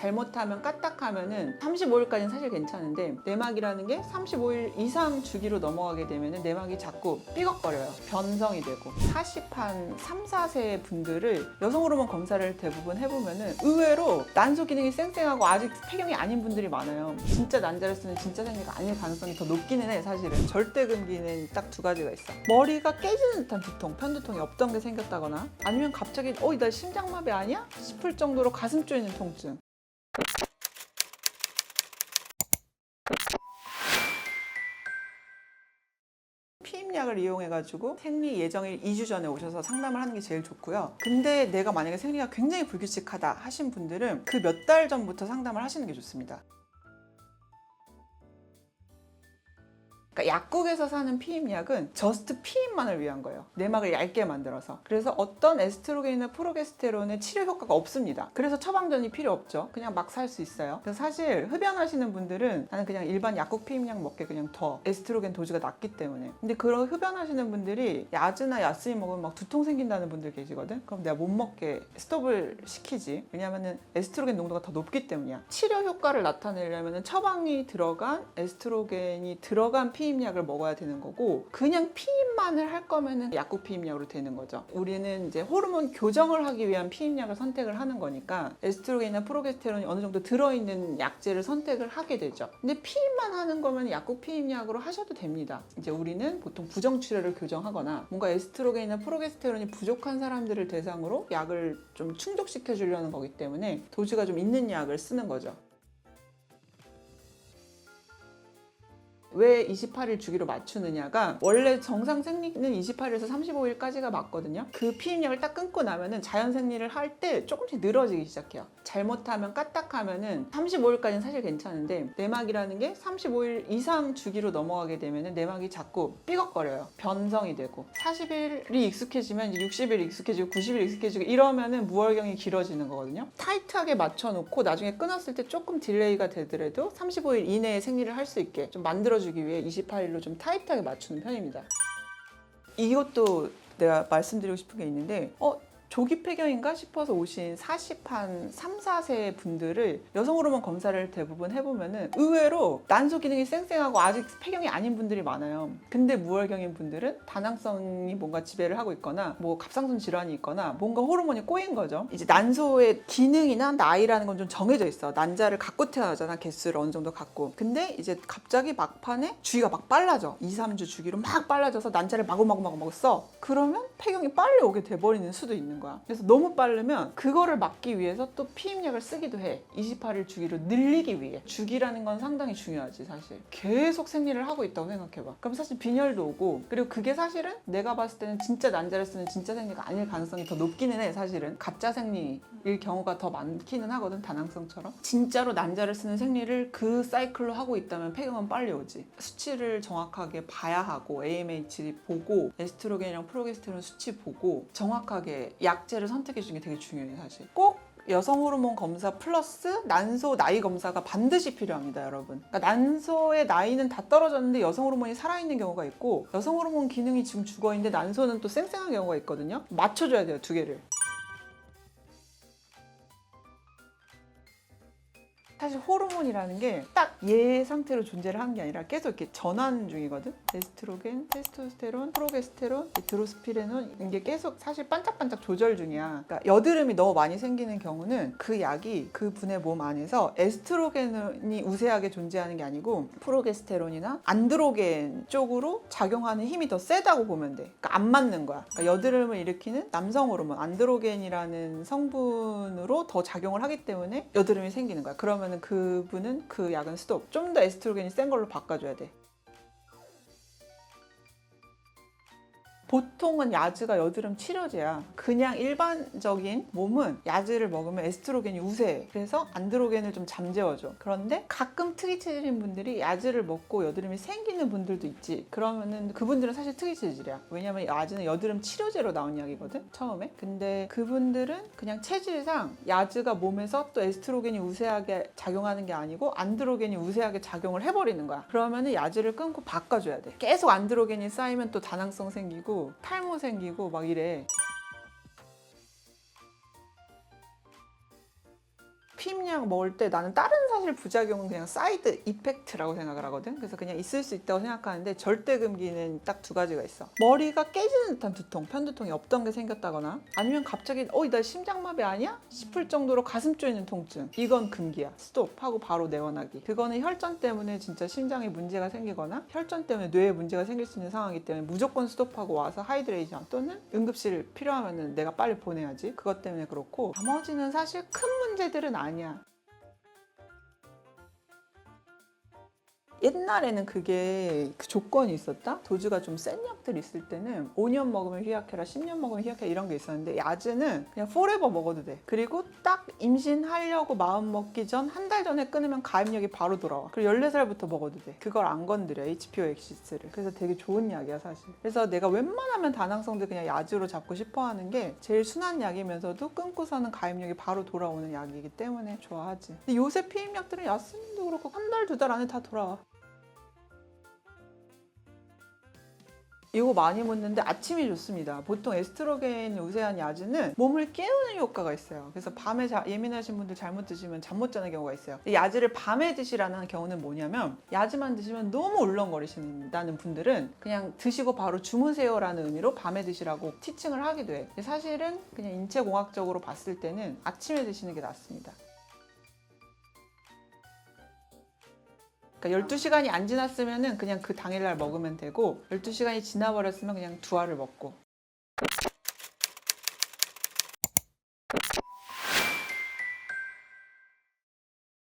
잘못하면 까딱하면은 35일까지는 사실 괜찮은데 내막이라는 게 35일 이상 주기로 넘어가게 되면은 내막이 자꾸 삐걱거려요. 변성이 되고 40한 3, 4세 분들을 여성 호르몬 검사를 대부분 해보면은 의외로 난소 기능이 쌩쌩하고 아직 폐경이 아닌 분들이 많아요. 진짜 난자를 쓰는 진짜 생리가 아닐 가능성이 더 높기는 해. 사실은 절대금기는 딱 두 가지가 있어. 머리가 깨지는 듯한 두통, 편두통이 없던 게 생겼다거나 아니면 갑자기 나 심장마비 아니야? 싶을 정도로 가슴 쪼이는 통증. 피임약을 이용해가지고 생리 예정일 2주 전에 오셔서 상담을 하는 게 제일 좋고요. 근데 내가 만약에 생리가 굉장히 불규칙하다 하신 분들은 그 몇 달 전부터 상담을 하시는 게 좋습니다. 그러니까 약국에서 사는 피임약은 저스트 피임만을 위한 거예요. 내막을 얇게 만들어서. 그래서 어떤 에스트로겐이나 프로게스테론의 치료 효과가 없습니다. 그래서 처방전이 필요 없죠. 그냥 막 살 수 있어요. 그래서 사실 흡연하시는 분들은 나는 그냥 일반 약국 피임약 먹게 그냥 더 에스트로겐 도즈가 낮기 때문에. 근데 그런 흡연하시는 분들이 야즈나 야스이 먹으면 막 두통 생긴다는 분들 계시거든. 그럼 내가 못 먹게 스톱을 시키지. 왜냐면은 에스트로겐 농도가 더 높기 때문이야. 치료 효과를 나타내려면 처방이 들어간 에스트로겐이 들어간 피임약을 먹어야 되는 거고, 그냥 피임만을 할 거면은 약국 피임약으로 되는 거죠. 우리는 이제 호르몬 교정을 하기 위한 피임약을 선택을 하는 거니까 에스트로겐이나 프로게스테론이 어느 정도 들어있는 약제를 선택을 하게 되죠. 근데 피임만 하는 거면 약국 피임약으로 하셔도 됩니다. 이제 우리는 보통 부정치료를 교정하거나 뭔가 에스트로겐이나 프로게스테론이 부족한 사람들을 대상으로 약을 좀 충족시켜 주려는 거기 때문에 도즈가 좀 있는 약을 쓰는 거죠. 왜 28일 주기로 맞추느냐가, 원래 정상 생리는 28일에서 35일까지가 맞거든요. 그 피임약을 딱 끊고 나면은 자연 생리를 할 때 조금씩 늘어지기 시작해요. 잘못하면 까딱하면은 35일까지는 사실 괜찮은데 내막이라는 게 35일 이상 주기로 넘어가게 되면은 내막이 자꾸 삐걱거려요. 변성이 되고 40일이 익숙해지면 이제 60일 익숙해지고 90일 익숙해지고 이러면은 무월경이 길어지는 거거든요. 타이트하게 맞춰놓고 나중에 끊었을 때 조금 딜레이가 되더라도 35일 이내에 생리를 할 수 있게 좀 만들어주기 위해 28일로 좀 타이트하게 맞추는 편입니다. 이것도 내가 말씀드리고 싶은 게 있는데 조기 폐경인가 싶어서 오신 40한 3, 4세 분들을 여성 호르몬 검사를 대부분 해보면은 의외로 난소 기능이 쌩쌩하고 아직 폐경이 아닌 분들이 많아요. 근데 무월경인 분들은 다낭성이 뭔가 지배를 하고 있거나 뭐 갑상선 질환이 있거나 뭔가 호르몬이 꼬인 거죠. 이제 난소의 기능이나 나이라는 건 좀 정해져 있어. 난자를 갖고 태어나잖아. 개수를 어느 정도 갖고. 근데 이제 갑자기 막판에 주기가 막 빨라져. 2, 3주 주기로 막 빨라져서 난자를 마구마구 써. 그러면 폐경이 빨리 오게 돼버리는 수도 있는 거야. 그래서 너무 빠르면 그거를 막기 위해서 또 피임약을 쓰기도 해. 28일 주기로 늘리기 위해. 주기라는 건 상당히 중요하지 사실. 계속 생리를 하고 있다고 생각해봐. 그럼 사실 빈혈도 오고, 그리고 그게 사실은 내가 봤을 때는 진짜 난자를 쓰는 진짜 생리가 아닐 가능성이 더 높기는 해. 사실은 가짜 생리일 경우가 더 많기는 하거든, 다낭성처럼. 진짜로 난자를 쓰는 생리를 그 사이클로 하고 있다면 폐경은 빨리 오지. 수치를 정확하게 봐야 하고 AMH 보고 에스트로겐이랑 프로게스테론 수치 보고 정확하게 약제를 선택해 주는 게 되게 중요해요. 사실 꼭 여성 호르몬 검사 플러스 난소 나이 검사가 반드시 필요합니다, 여러분. 그러니까 난소의 나이는 다 떨어졌는데 여성 호르몬이 살아있는 경우가 있고, 여성 호르몬 기능이 지금 죽어있는데 난소는 또 쌩쌩한 경우가 있거든요. 맞춰줘야 돼요, 두 개를. 사실 호르몬이라는 게 딱 얘 상태로 존재를 하는 게 아니라 계속 이렇게 전환 중이거든. 에스트로겐, 테스토스테론, 프로게스테론, 드로스피레논, 이게 계속 사실 반짝반짝 조절 중이야. 그러니까 여드름이 너무 많이 생기는 경우는 그 약이 그 분의 몸 안에서 에스트로겐이 우세하게 존재하는 게 아니고 프로게스테론이나 안드로겐 쪽으로 작용하는 힘이 더 세다고 보면 돼. 그러니까 안 맞는 거야. 그러니까 여드름을 일으키는 남성 호르몬 안드로겐이라는 성분으로 더 작용을 하기 때문에 여드름이 생기는 거야. 그러면 그분은 그 약은 스톱. 좀 더 에스트로겐이 센 걸로 바꿔줘야 돼. 보통은 야즈가 여드름 치료제야. 그냥 일반적인 몸은 야즈를 먹으면 에스트로겐이 우세해. 그래서 안드로겐을 좀 잠재워줘. 그런데 가끔 특이 체질인 분들이 야즈를 먹고 여드름이 생기는 분들도 있지. 그러면은 그분들은 사실 특이 체질이야. 왜냐면 야즈는 여드름 치료제로 나온 약이거든, 처음에. 근데 그분들은 그냥 체질상 야즈가 몸에서 또 에스트로겐이 우세하게 작용하는 게 아니고 안드로겐이 우세하게 작용을 해버리는 거야. 그러면은 야즈를 끊고 바꿔줘야 돼. 계속 안드로겐이 쌓이면 또 다낭성 생기고 탈모 생기고 막 이래. 피임약 먹을 때 나는 다른 사실 부작용은 그냥 사이드 이펙트라고 생각을 하거든. 그래서 그냥 있을 수 있다고 생각하는데 절대 금기는 딱 두 가지가 있어. 머리가 깨지는 듯한 두통, 편두통이 없던 게 생겼다거나 아니면 갑자기 나 심장마비 아니야? 싶을 정도로 가슴 쪼이는 통증. 이건 금기야. 스톱 하고 바로 내원하기. 그거는 혈전 때문에 진짜 심장에 문제가 생기거나 혈전 때문에 뇌에 문제가 생길 수 있는 상황이기 때문에 무조건 스톱하고 와서 하이드레이션 또는 응급실 필요하면 내가 빨리 보내야지. 그것 때문에 그렇고 나머지는 사실 큰 문제들은 아니야. 옛날에는 그게 그 조건이 있었다? 도주가 좀 센 약들 있을 때는 5년 먹으면 휴약해라, 10년 먹으면 휴약해라 이런 게 있었는데 야즈는 그냥 포레버 먹어도 돼. 그리고 딱 임신하려고 마음 먹기 전 한 달 전에 끊으면 가입력이 바로 돌아와. 그리고 14살부터 먹어도 돼. 그걸 안 건드려, HPO 엑시스를. 그래서 되게 좋은 약이야 사실. 그래서 내가 웬만하면 다낭성들 그냥 야즈로 잡고 싶어 하는 게 제일 순한 약이면서도 끊고서는 가입력이 바로 돌아오는 약이기 때문에 좋아하지. 근데 요새 피임약들은 야스민도 그렇고 한 달, 두 달 안에 다 돌아와. 이거 많이 묻는데 아침이 좋습니다. 보통 에스트로겐 우세한 야즈는 몸을 깨우는 효과가 있어요. 그래서 밤에 예민하신 분들 잘못 드시면 잠 못 자는 경우가 있어요. 야즈를 밤에 드시라는 경우는 뭐냐면 야즈만 드시면 너무 울렁거리신다는 분들은 그냥 드시고 바로 주무세요라는 의미로 밤에 드시라고 티칭을 하기도 해. 근데 사실은 그냥 인체공학적으로 봤을 때는 아침에 드시는 게 낫습니다. 그러니까 12시간이 안 지났으면 그냥 그 당일날 먹으면 되고 12시간이 지나버렸으면 그냥 두 알을 먹고